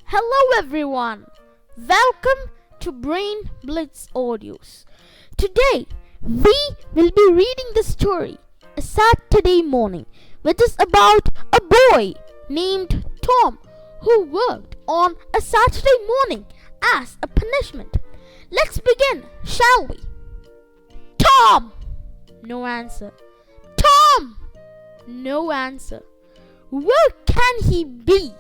Hello everyone, welcome to Brain Blitz Audios. Today we will be reading the story A Saturday Morning, which is about a boy named Tom who worked on a Saturday morning as a punishment. Let's begin, shall we? Tom! No answer. Tom! No answer. Where can he be?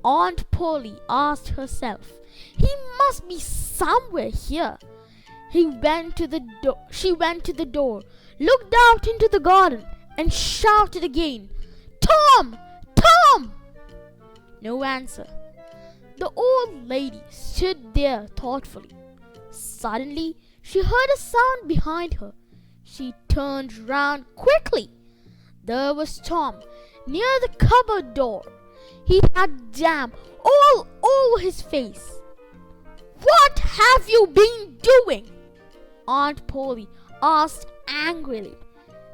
Aunt Polly asked herself. He must be somewhere here. She went to the door, looked out into the garden, and shouted again, Tom! Tom! No answer. The old lady stood there thoughtfully. Suddenly, she heard a sound behind her. She turned round quickly. There was Tom, near the cupboard door. He had jam all over his face. What have you been doing? Aunt Polly asked angrily.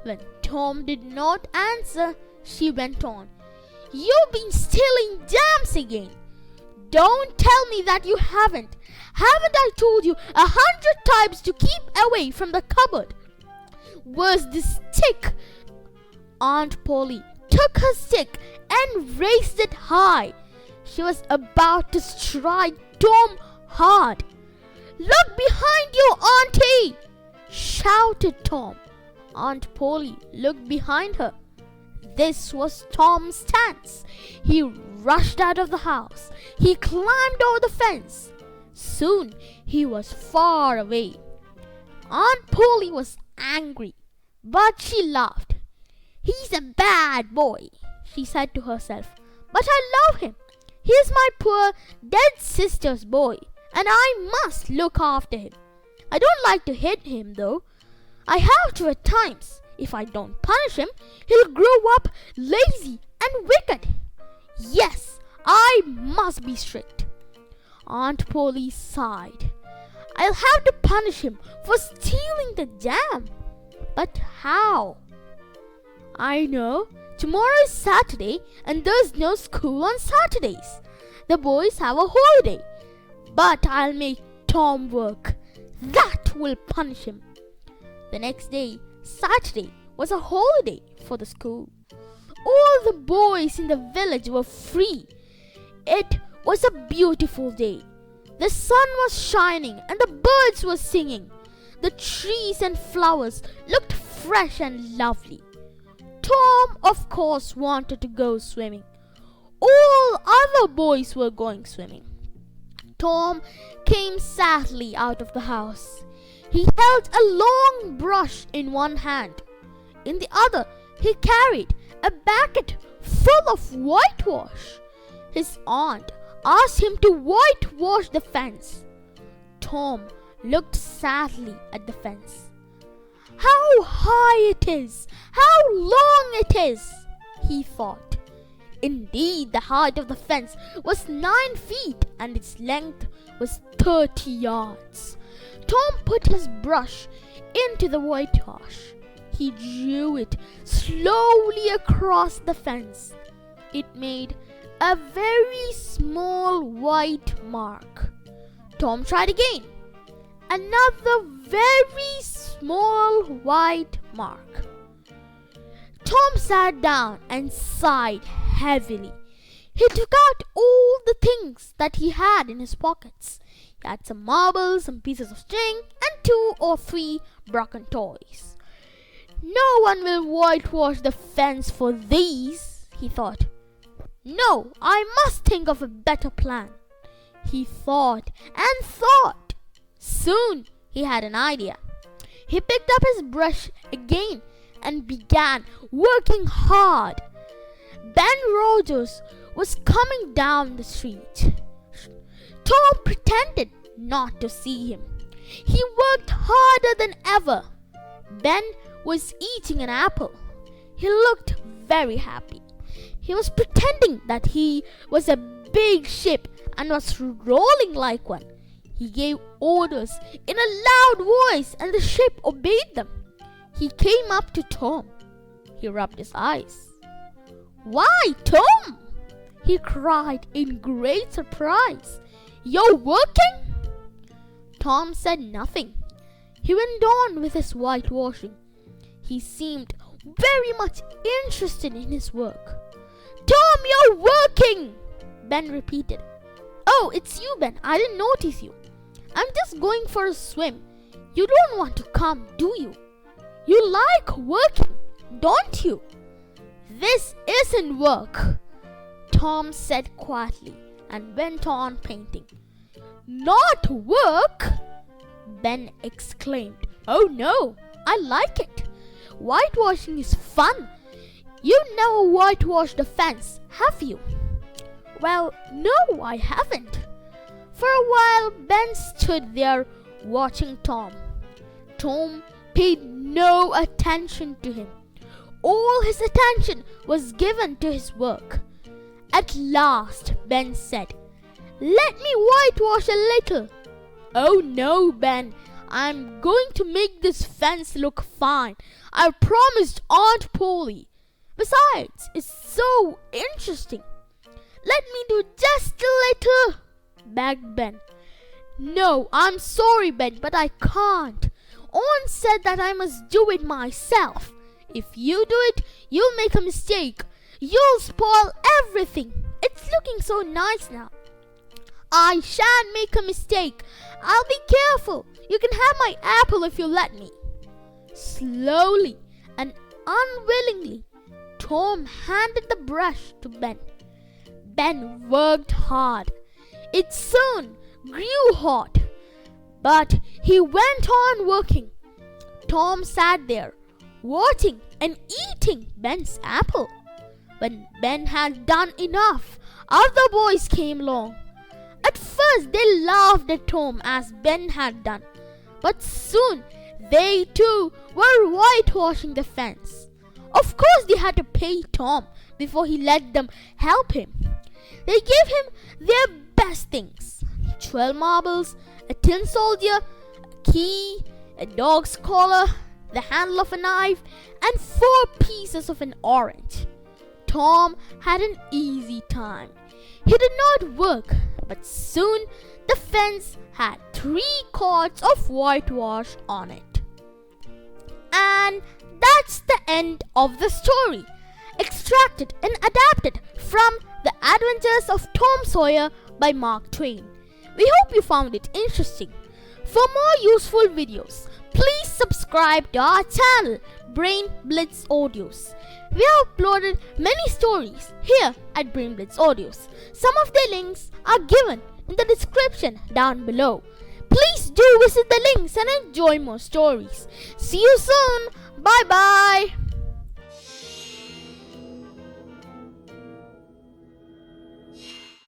When Tom did not answer, she went on. You've been stealing jams again. Don't tell me that you haven't. Haven't I told you 100 times to keep away from the cupboard? Where's the stick? Aunt Polly took her stick and raised it high. She was about to strike Tom hard. Look behind you, Auntie! Shouted Tom. Aunt Polly looked behind her. This was Tom's stance. He rushed out of the house. He climbed over the fence. Soon he was far away. Aunt Polly was angry, but she laughed. He's a bad boy, she said to herself, but I love him. He's my poor dead sister's boy, and I must look after him. I don't like to hit him, though. I have to at times. If I don't punish him, he'll grow up lazy and wicked. Yes, I must be strict. Aunt Polly sighed. I'll have to punish him for stealing the jam. But how? I know. Tomorrow is Saturday and there's no school on Saturdays. The boys have a holiday. But I'll make Tom work. That will punish him. The next day, Saturday, was a holiday for the school. All the boys in the village were free. It was a beautiful day. The sun was shining and the birds were singing. The trees and flowers looked fresh and lovely. Tom, of course, wanted to go swimming. All other boys were going swimming. Tom came sadly out of the house. He held a long brush in one hand. In the other, he carried a bucket full of whitewash. His aunt asked him to whitewash the fence. Tom looked sadly at the fence. How high it is! How long it is! He thought. Indeed, the height of the fence was 9 feet and its length was 30 yards. Tom put his brush into the whitewash. He drew it slowly across the fence. It made a very small white mark. Tom tried again. Another very small white mark. Tom sat down and sighed heavily. He took out all the things that he had in his pockets. He had some marbles, some pieces of string, and 2 or 3 broken toys. No one will whitewash the fence for these, he thought. No, I must think of a better plan. He thought and thought. Soon he had an idea. He picked up his brush again and began working hard. Ben Rogers was coming down the street. Tom pretended not to see him. He worked harder than ever. Ben was eating an apple. He looked very happy. He was pretending that he was a big ship and was rolling like one. He gave orders in a loud voice and the ship obeyed them. He came up to Tom. He rubbed his eyes. Why, Tom? he cried in great surprise. "You're working?" Tom said nothing. He went on with his whitewashing. He seemed very much interested in his work. "Tom, you're working!" Ben repeated. "Oh, it's you, Ben. I didn't notice you. I'm just going for a swim. You don't want to come, do you? You like working, don't you?" "This isn't work," Tom said quietly and went on painting. "Not work?" Ben exclaimed. "Oh no, I like it. Whitewashing is fun. You've never whitewashed a fence, have you?" "Well, no, I haven't." For a while, Ben stood there watching Tom. Tom paid no attention to him. All his attention was given to his work. At last, Ben said, "Let me whitewash a little." "Oh no, Ben, I'm going to make this fence look fine. I promised Aunt Polly. Besides, it's so interesting." "Let me do just a little," begged Ben. "No, I'm sorry, Ben, but I can't. Aunt said that I must do it myself. If you do it, you'll make a mistake. You'll spoil everything. It's looking so nice now." "I shan't make a mistake. I'll be careful. You can have my apple if you let me." Slowly and unwillingly, Tom handed the brush to Ben. Ben worked hard. It soon grew hot, but he went on working. Tom sat there, watching and eating Ben's apple. When Ben had done enough, other boys came along. At first they laughed at Tom as Ben had done, but soon they too were whitewashing the fence. Of course they had to pay Tom before he let them help him. They gave him their best things: 12 marbles, a tin soldier, a key, a dog's collar, the handle of a knife, and 4 pieces of an orange. Tom had an easy time. He did not work, but soon the fence had 3 coats of whitewash on it. And that's the end of the story, extracted and adapted from The Adventures of Tom Sawyer by Mark Twain. We hope you found it interesting. For more useful videos, please subscribe to our channel, Brain Blitz Audios. We have uploaded many stories here at Brain Blitz Audios. Some of the links are given in the description down below. Please do visit the links and enjoy more stories. See you soon. Bye bye.